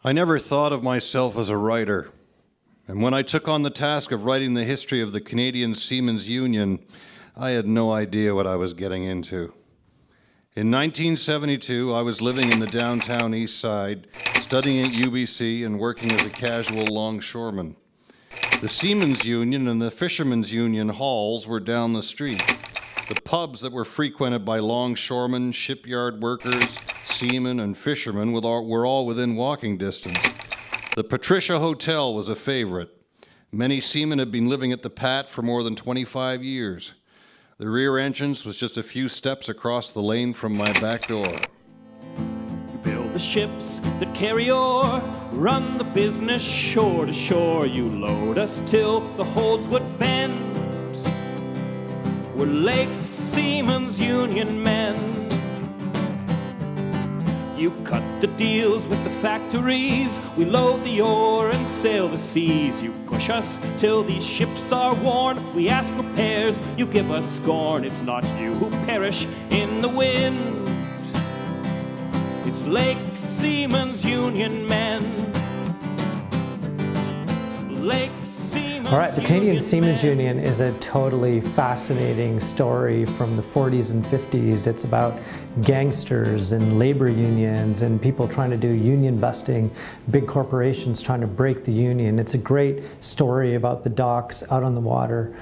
I never thought of myself as a writer, and when I took on the task of writing the history of the Canadian Seamans Union, I had no idea what I was getting into. In 1972, I was living in the downtown East Side, studying at UBC and working as a casual longshoreman. The Seamans Union and the Fishermen's Union halls were down the street. The pubs that were frequented by longshoremen, shipyard workers, seamen, and fishermen were all within walking distance. The Patricia Hotel was a favorite. Many seamen had been living at the Pat for more than 25 years. The rear entrance was just a few steps across the lane from my back door. You build the ships that carry ore, run the business shore to shore. You load us till the holds would bend. We're Lake Seamans Union men. You cut the deals with the factories. We load the ore and sail the seas. You push us till these ships are worn. We ask repairs, you give us scorn. It's not you who perish in the wind. It's Lake Seamans Union men. Lake All right, the Canadian Seamans Union is a totally fascinating story from the 40s and 50s. It's about gangsters and labor unions and people trying to do union busting, big corporations trying to break the union. It's a great story about the docks out on the water.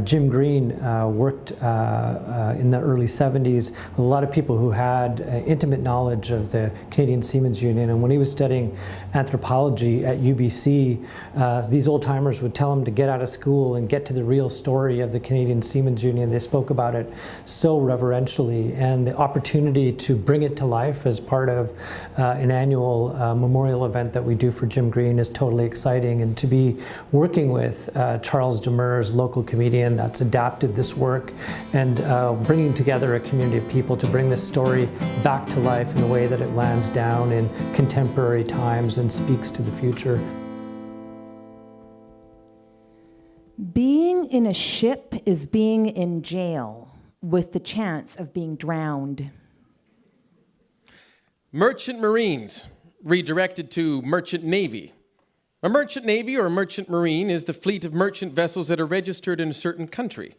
Jim Green worked in the early 70s with a lot of people who had intimate knowledge of the Canadian Seamans Union, and when he was studying anthropology at UBC, these old-timers would tell him to get out of school and get to the real story of the Canadian Seamans Union. They spoke about it so reverentially, and the opportunity to bring it to life as part of an annual memorial event that we do for Jim Green is totally exciting. And to be working with Charles Demers, local comedian that's adapted this work, and bringing together a community of people to bring this story back to life in a way that it lands down in contemporary times and speaks to the future. Being in a ship is being in jail with the chance of being drowned. Merchant Marines, redirected to Merchant Navy. A Merchant Navy or a Merchant Marine is the fleet of merchant vessels that are registered in a certain country.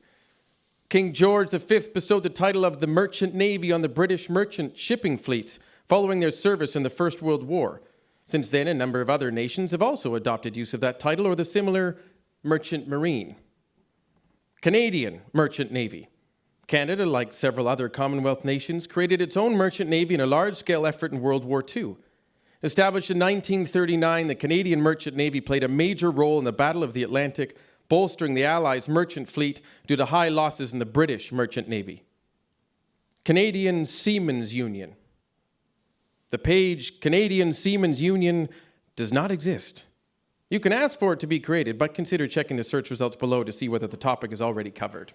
King George V bestowed the title of the Merchant Navy on the British merchant shipping fleets following their service in the First World War. Since then, a number of other nations have also adopted use of that title or the similar Merchant Marine. Canadian Merchant Navy. Canada, like several other Commonwealth nations, created its own merchant navy in a large-scale effort in World War II. Established in 1939, the Canadian Merchant Navy played a major role in the Battle of the Atlantic, bolstering the Allies' merchant fleet due to high losses in the British Merchant Navy. Canadian Seamans Union. The page Canadian Seamans Union does not exist. You can ask for it to be created, but consider checking the search results below to see whether the topic is already covered.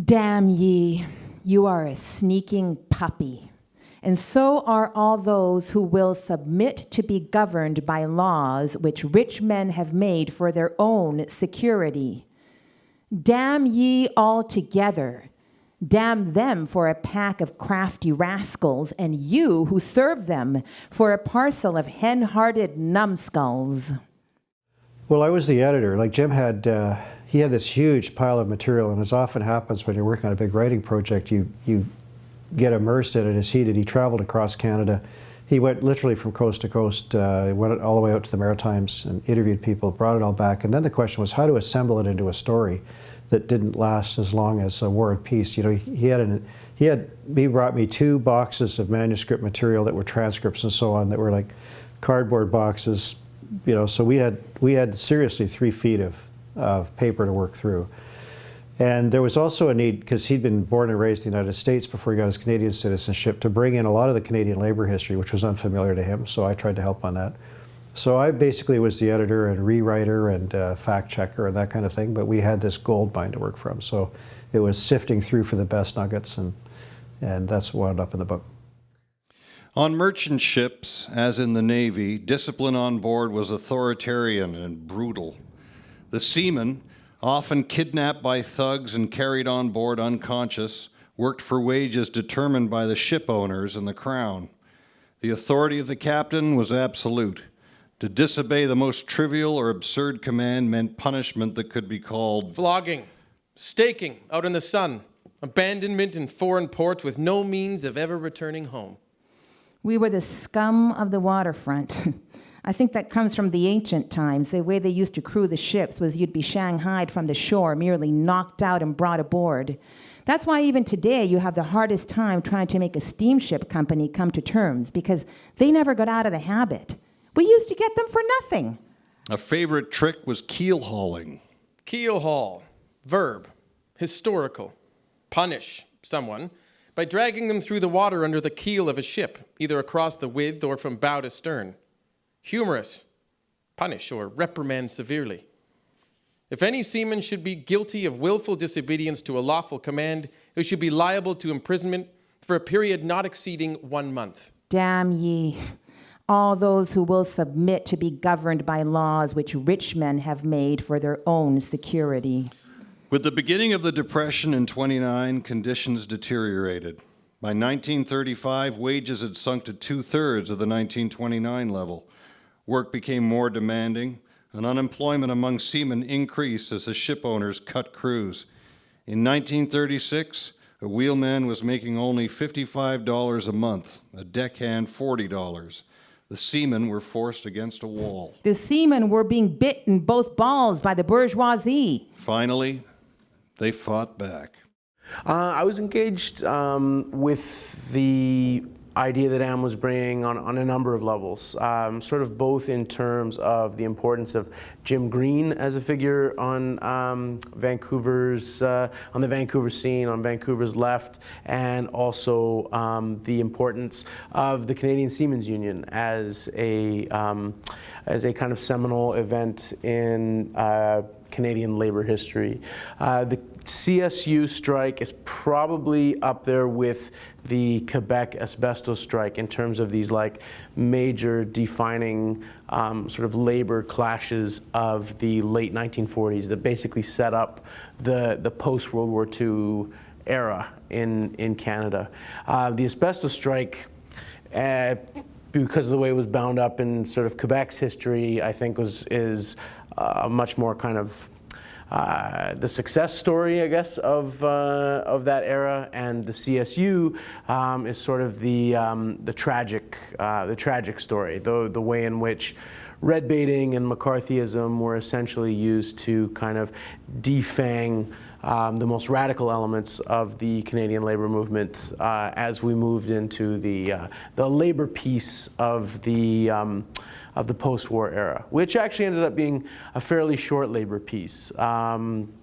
Damn ye, you are a sneaking puppy, and so are all those who will submit to be governed by laws which rich men have made for their own security. Damn ye all together. Damn them for a pack of crafty rascals, and you who serve them for a parcel of hen-hearted numbskulls. Well, I was the editor. Like Jim had, he had this huge pile of material, and as often happens when you're working on a big writing project, you get immersed in it as he did. He traveled across Canada. He went literally from coast to coast, went all the way out to the Maritimes and interviewed people, brought it all back. And then the question was how to assemble it into a story that didn't last as long as War and Peace. You know, he brought me 2 boxes of manuscript material that were transcripts and so on that were like cardboard boxes. You know, so we had seriously 3 feet of paper to work through. And there was also a need, because he'd been born and raised in the United States before he got his Canadian citizenship, to bring in a lot of the Canadian labor history, which was unfamiliar to him, so I tried to help on that. So I basically was the editor and rewriter and fact checker and that kind of thing, but we had this gold mine to work from. So it was sifting through for the best nuggets, and that's what wound up in the book. On merchant ships, as in the Navy, discipline on board was authoritarian and brutal. The seamen, often kidnapped by thugs and carried on board unconscious, worked for wages determined by the ship owners and the Crown. The authority of the captain was absolute. To disobey the most trivial or absurd command meant punishment that could be called flogging, staking out in the sun, abandonment in foreign ports with no means of ever returning home. We were the scum of the waterfront. I think that comes from the ancient times. The way they used to crew the ships was you'd be shanghaied from the shore, merely knocked out and brought aboard. That's why even today you have the hardest time trying to make a steamship company come to terms, because they never got out of the habit. We used to get them for nothing. A favorite trick was keel hauling. Keel haul, verb, historical, punish someone by dragging them through the water under the keel of a ship, either across the width or from bow to stern. Humorous, punish or reprimand severely. If any seaman should be guilty of willful disobedience to a lawful command, he should be liable to imprisonment for a period not exceeding 1 month. Damn ye, all those who will submit to be governed by laws which rich men have made for their own security. With the beginning of the Depression in '29, conditions deteriorated. By 1935, wages had sunk to 2/3 of the 1929 level. Work became more demanding, and unemployment among seamen increased as the ship owners cut crews. In 1936, a wheelman was making only $55 a month, a deckhand $40. The seamen were forced against a wall. The seamen were being bit in both balls by the bourgeoisie. Finally, they fought back. I was engaged with the idea that Am was bringing on a number of levels, sort of both in terms of the importance of Jim Green as a figure on on the Vancouver scene, on Vancouver's left, and also the importance of the Canadian Seamans Union as a kind of seminal event in Canadian labor history. The CSU strike is probably up there with the Quebec asbestos strike in terms of these like major defining sort of labor clashes of the late 1940s that basically set up the post-World War II era in Canada. The asbestos strike, because of the way it was bound up in sort of Quebec's history, I think is much more kind of the success story, I guess, of that era, and the CSU is sort of the tragic story, the way in which red baiting and McCarthyism were essentially used to kind of defang the most radical elements of the Canadian labor movement as we moved into the labor piece of the post-war era, which actually ended up being a fairly short labor peace.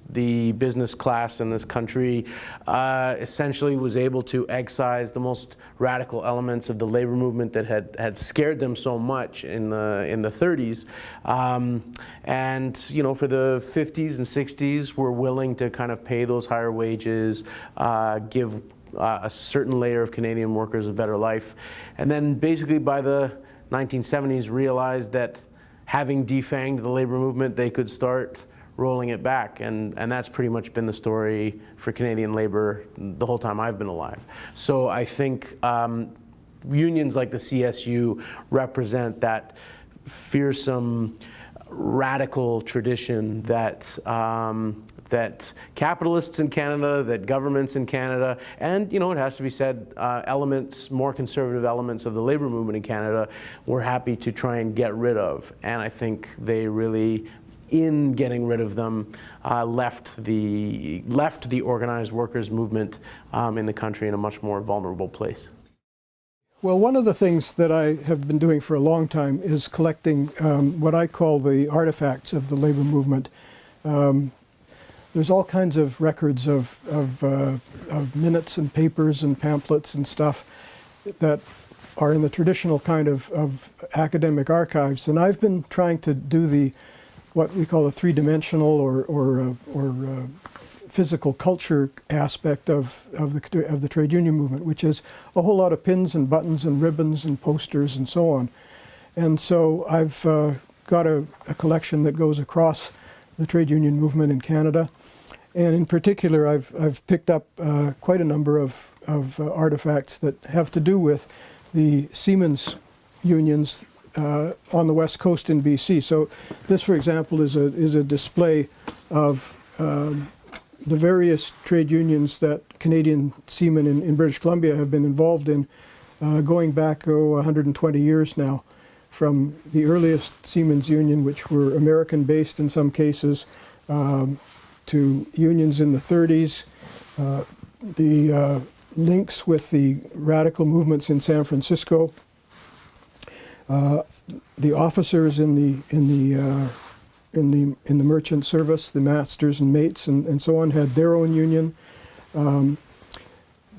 The business class in this country essentially was able to excise the most radical elements of the labor movement that had scared them so much in the 30s, and you know, for the 50s and 60s, were willing to kind of pay those higher wages, give a certain layer of Canadian workers a better life, and then basically by the 1970s realized that having defanged the labor movement, they could start rolling it back, and that's pretty much been the story for Canadian labor the whole time I've been alive. So I think unions like the CSU represent that fearsome, radical tradition that that capitalists in Canada, that governments in Canada, and, you know, it has to be said, more conservative elements of the labor movement in Canada were happy to try and get rid of. And I think they really, in getting rid of them, left the organized workers movement in the country in a much more vulnerable place. Well, one of the things that I have been doing for a long time is collecting what I call the artifacts of the labor movement. There's all kinds of records of minutes and papers and pamphlets and stuff that are in the traditional kind of academic archives, and I've been trying to do what we call the three-dimensional or physical culture aspect of the trade union movement, which is a whole lot of pins and buttons and ribbons and posters and so on. And so I've got a collection that goes across the trade union movement in Canada. And in particular, I've picked up quite a number of artifacts that have to do with the Seamans unions on the west coast in BC. So this, for example, is a display of the various trade unions that Canadian seamen in British Columbia have been involved in going back 120 years now, from the earliest Seamans Union, which were American-based in some cases, to unions in the 30s, the links with the radical movements in San Francisco, the officers in the merchant service, the masters and mates and so on, had their own union.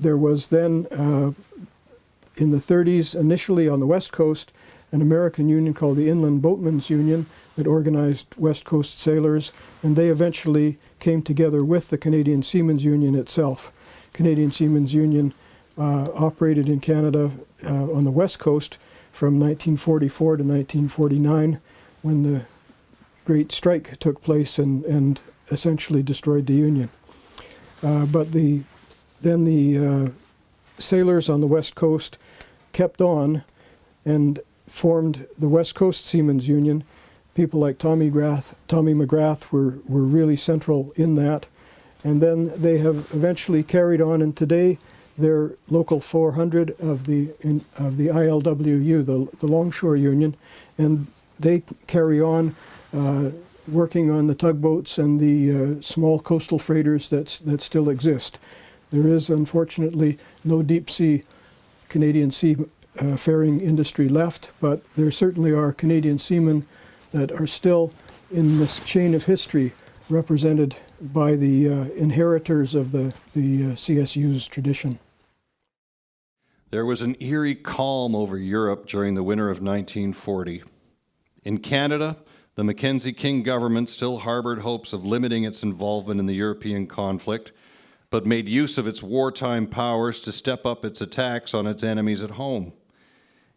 There was then, in the 30s, initially on the West Coast, an American union called the Inland Boatmen's Union that organized West Coast sailors, and they eventually came together with the Canadian Seamans Union itself. Canadian Seamans Union operated in Canada on the West Coast from 1944 to 1949, when the Great Strike took place and essentially destroyed the union. But then the sailors on the West Coast kept on and formed the West Coast Seamans Union. People like Tommy McGrath were really central in that. And then they have eventually carried on, and today they're Local 400 of the ILWU, the Longshore Union, and they carry on working on the tugboats and the small coastal freighters that still exist. There is, unfortunately, no deep sea Canadian seafaring industry left, but there certainly are Canadian seamen that are still in this chain of history represented by the inheritors of the CSU's tradition. There was an eerie calm over Europe during the winter of 1940. In Canada, the Mackenzie King government still harbored hopes of limiting its involvement in the European conflict, but made use of its wartime powers to step up its attacks on its enemies at home.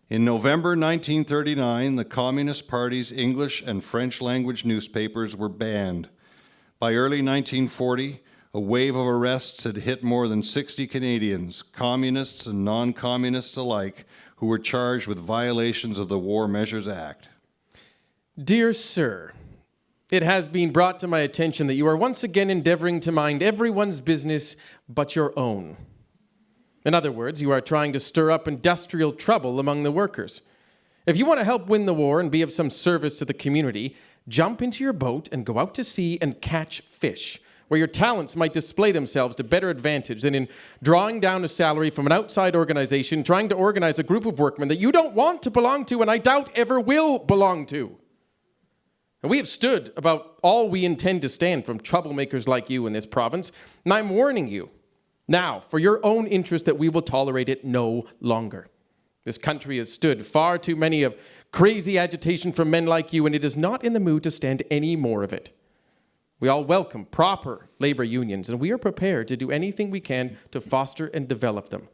In November 1939, the Communist Party's English and French language newspapers were banned. By early 1940, a wave of arrests had hit more than 60 Canadians, communists and non-communists alike, who were charged with violations of the War Measures Act. Dear Sir, it has been brought to my attention that you are once again endeavoring to mind everyone's business but your own. In other words, you are trying to stir up industrial trouble among the workers. If you want to help win the war and be of some service to the community, jump into your boat and go out to sea and catch fish, where your talents might display themselves to better advantage than in drawing down a salary from an outside organization, trying to organize a group of workmen that you don't want to belong to and I doubt ever will belong to. And we have stood about all we intend to stand from troublemakers like you in this province, and I'm warning you now, for your own interest, that we will tolerate it no longer. This country has stood far too many of crazy agitation from men like you, and it is not in the mood to stand any more of it. We all welcome proper labor unions, and we are prepared to do anything we can to foster and develop them,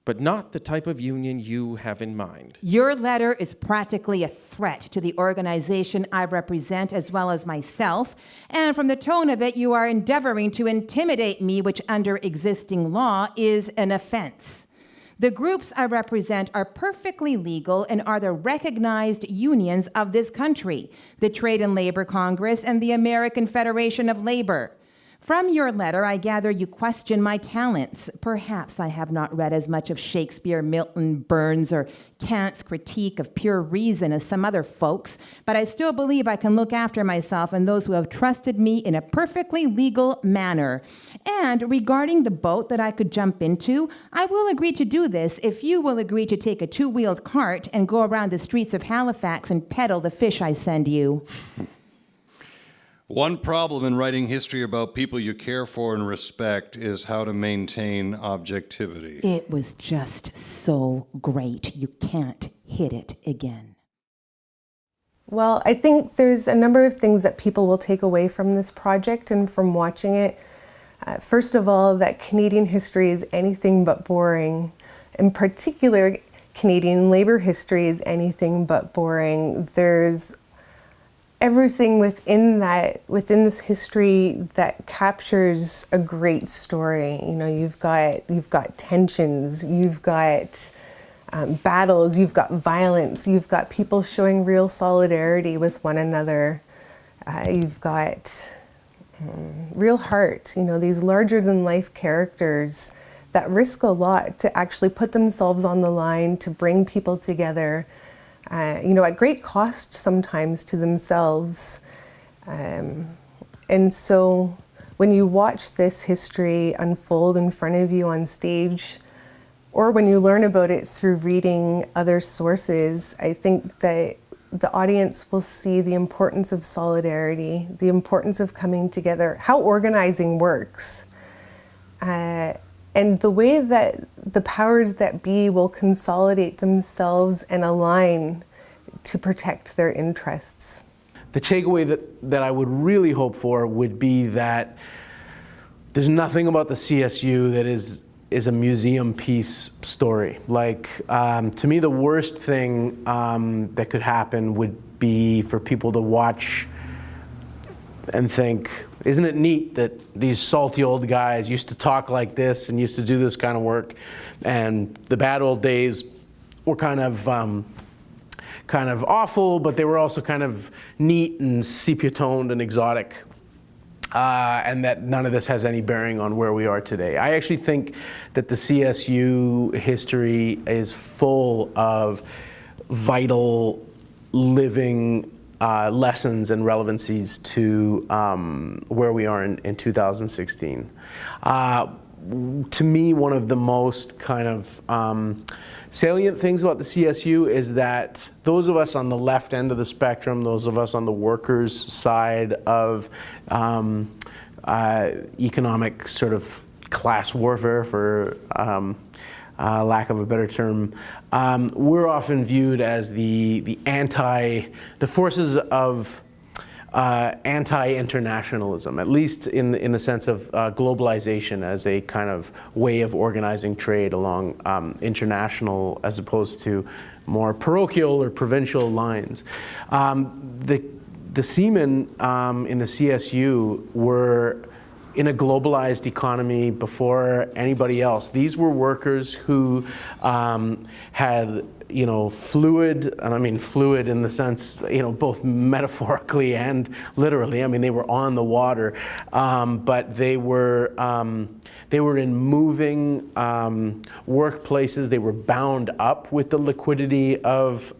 but not the type of union you have in mind. Your letter is practically a threat to the organization I represent as well as myself, and from the tone of it, you are endeavoring to intimidate me, which under existing law is an offense. The groups I represent are perfectly legal and are the recognized unions of this country, the Trade and Labor Congress and the American Federation of Labor. From your letter, I gather you question my talents. Perhaps I have not read as much of Shakespeare, Milton, Burns, or Kant's critique of pure reason as some other folks, but I still believe I can look after myself and those who have trusted me in a perfectly legal manner. And regarding the boat that I could jump into, I will agree to do this if you will agree to take a two-wheeled cart and go around the streets of Halifax and peddle the fish I send you. One problem in writing history about people you care for and respect is how to maintain objectivity. It was just so great. You can't hit it again. Well, I think there's a number of things that people will take away from this project and from watching it. First of all, that Canadian history is anything but boring. In particular, Canadian labor history is anything but boring. There's everything within this history that captures a great story. You know, you've got tensions, you've got battles, you've got violence, you've got people showing real solidarity with one another, you've got real heart, you know, these larger than life characters that risk a lot to actually put themselves on the line to bring people together, you know, at great cost sometimes to themselves. And so when you watch this history unfold in front of you on stage, or when you learn about it through reading other sources, I think that the audience will see the importance of solidarity, the importance of coming together, how organizing works, and the way that the powers that be will consolidate themselves and align to protect their interests. The takeaway that I would really hope for would be that there's nothing about the CSU that is a museum piece story. Like, to me, the worst thing that could happen would be for people to watch and think, isn't it neat that these salty old guys used to talk like this and used to do this kind of work, and the bad old days were kind of awful, but they were also kind of neat and sepia-toned and exotic. And that none of this has any bearing on where we are today. I actually think that the CSU history is full of vital, living lessons and relevancies to where we are in 2016. To me, one of the most kind of salient things about the CSU is that those of us on the left end of the spectrum, those of us on the workers' side of economic sort of class warfare, for lack of a better term, we're often viewed as the forces of anti-internationalism, at least in the sense of globalization as a kind of way of organizing trade along international as opposed to more parochial or provincial lines. The seamen in the CSU were in a globalized economy before anybody else. These were workers who had, you know, fluid, and I mean fluid in the sense, you know, both metaphorically and literally. I mean, they were on the water, but they were in moving workplaces. They were bound up with the liquidity of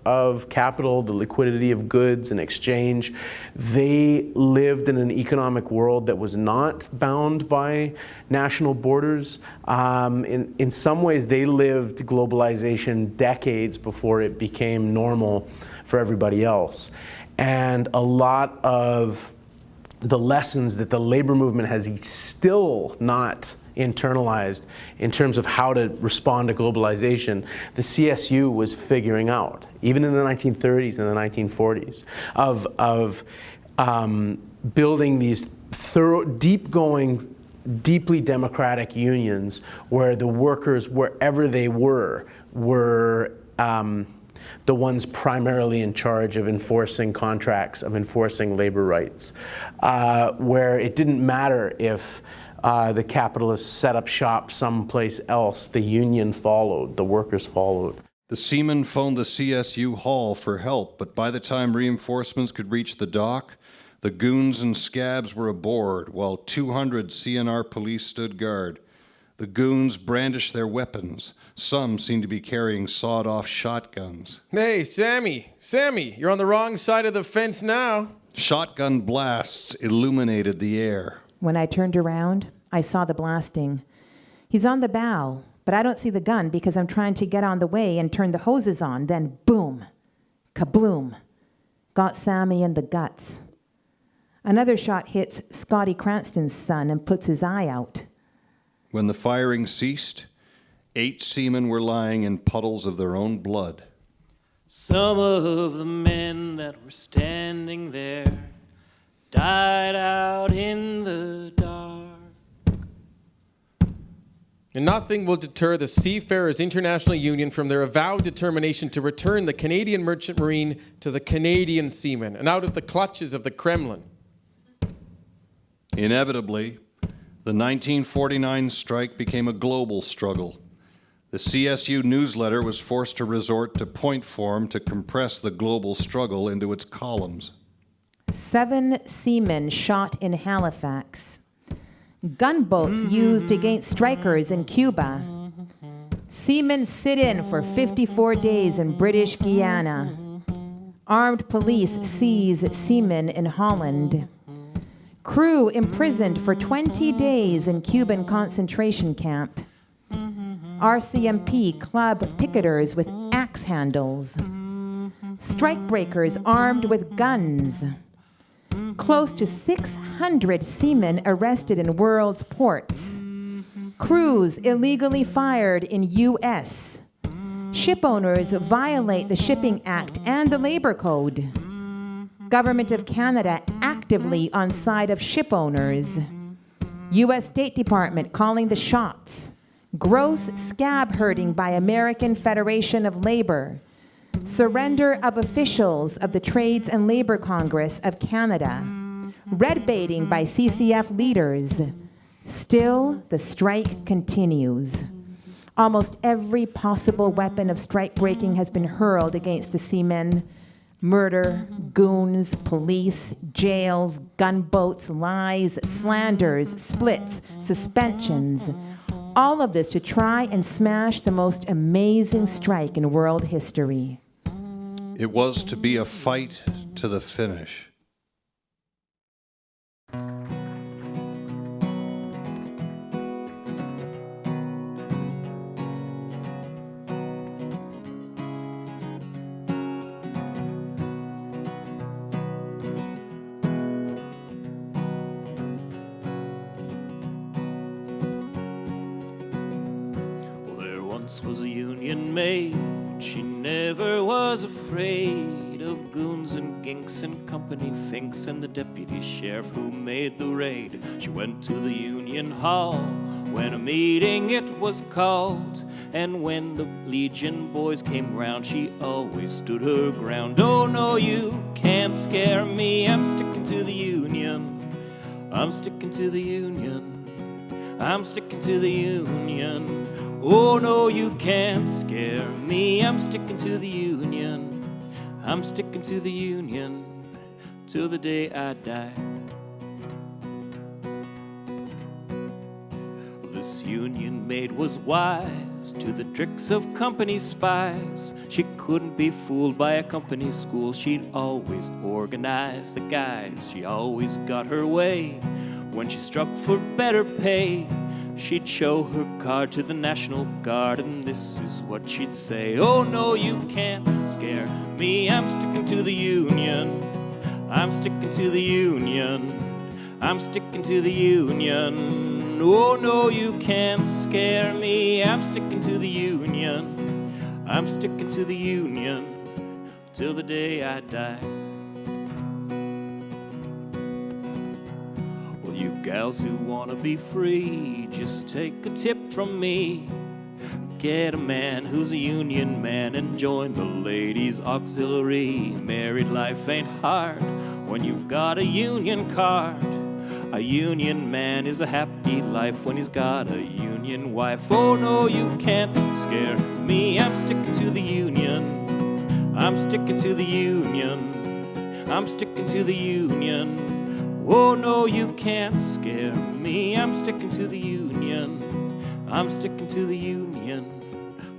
capital, the liquidity of goods and exchange. They lived in an economic world that was not bound by national borders. In some ways, they lived globalization decades before it became normal for everybody else. And a lot of the lessons that the labor movement has still not internalized in terms of how to respond to globalization, the CSU was figuring out, even in the 1930s and the 1940s, of building these thorough, deep-going, deeply democratic unions where the workers, wherever they were the ones primarily in charge of enforcing contracts, of enforcing labor rights, where it didn't matter if the capitalists set up shop someplace else, the union followed, the workers followed. The seamen phoned the CSU hall for help, but by the time reinforcements could reach the dock, the goons and scabs were aboard, while 200 CNR police stood guard. The goons brandished their weapons. Some seemed to be carrying sawed-off shotguns. Hey, Sammy, you're on the wrong side of the fence now. Shotgun blasts illuminated the air. When I turned around, I saw the blasting. He's on the bow, but I don't see the gun because I'm trying to get on the way and turn the hoses on. Then boom, kabloom, got Sammy in the guts. Another shot hits Scotty Cranston's son and puts his eye out. When the firing ceased, 8 seamen were lying in puddles of their own blood. Some of the men that were standing there died out in the dark. And nothing will deter the Seafarers International Union from their avowed determination to return the Canadian Merchant Marine to the Canadian seamen and out of the clutches of the Kremlin. Inevitably, the 1949 strike became a global struggle. The CSU newsletter was forced to resort to point form to compress the global struggle into its columns. 7 seamen shot in Halifax. Gunboats used against strikers in Cuba. Seamen sit in for 54 days in British Guiana. Armed police seize seamen in Holland. Crew imprisoned for 20 days in Cuban concentration camp. RCMP club picketers with axe handles. Strikebreakers armed with guns. Close to 600 seamen arrested in world's ports. Crews illegally fired in U.S. Ship owners violate the Shipping Act and the Labor Code. Government of Canada actively on side of ship owners. U.S. State Department calling the shots. Gross scab herding by American Federation of Labor. Surrender of officials of the Trades and Labor Congress of Canada. Red baiting by CCF leaders. Still, the strike continues. Almost every possible weapon of strike breaking has been hurled against the seamen. Murder, goons, police, jails, gunboats, lies, slanders, splits, suspensions. All of this to try and smash the most amazing strike in world history. It was to be a fight to the finish. Was a union maid. She never was afraid of goons and ginks and company finks and the deputy sheriff who made the raid. She went to the union hall when a meeting it was called, and when the Legion boys came round, she always stood her ground. Oh no, you can't scare me, I'm sticking to the union. I'm sticking to the union. I'm sticking to the union. Oh no, you can't scare me, I'm sticking to the union. I'm sticking to the union till the day I die. This union maid was wise to the tricks of company spies. She couldn't be fooled by a company school. She'd always organize the guys. She always got her way. When she struck for better pay, she'd show her card to the National Guard, and this is what she'd say. Oh no, you can't scare me, I'm sticking to the union. I'm sticking to the union. I'm sticking to the union. Oh no, you can't scare me, I'm sticking to the union. I'm sticking to the union till the day I die. You gals who wanna be free, just take a tip from me. Get a man who's a union man and join the ladies' auxiliary. Married life ain't hard when you've got a union card. A union man is a happy life when he's got a union wife. Oh no, you can't scare me, I'm sticking to the union. I'm sticking to the union. I'm sticking to the union. Oh no, you can't scare me, I'm sticking to the union. I'm sticking to the union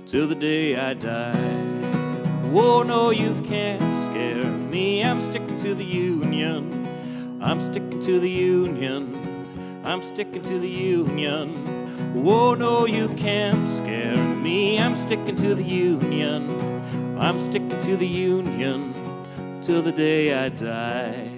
till the day I die. Oh no, you can't scare me, I'm sticking to the union. I'm sticking to the union. I'm sticking to the union. Oh no, you can't scare me, I'm sticking to the union. I'm sticking to the union till the day I die.